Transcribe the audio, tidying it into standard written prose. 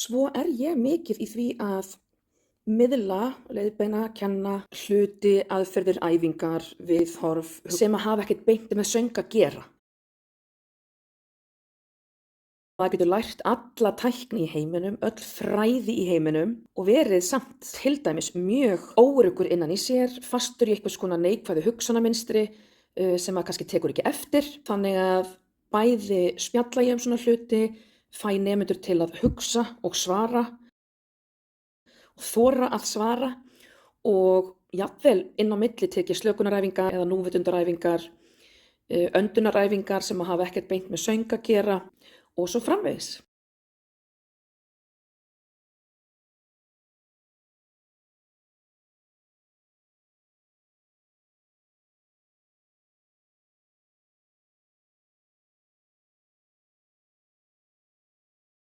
Svo ég mikið í því að miðla, leiðbeina, kenna hluti, aðferðir, æfingar, viðhorf sem hafa ekkert beint með söng að gera. Maður getur lært alla tækni í heiminum, öll fræði í heiminum og verið samt til dæmis mjög óöruggur innan í sér, fastur í einhvers konar neikvæðu hugsunarmynstri sem maður kannski tekur ekki eftir. Þannig að bæði spjalla ég svona hluti, fæ nemendur til að hugsa og svara og þora að svara og jafnvel inn á milli tek ég slökunaræfingar eða núvitundaræfingar, öndunaræfingar sem hafa ekkert beint með söng að gera og svo framvegis.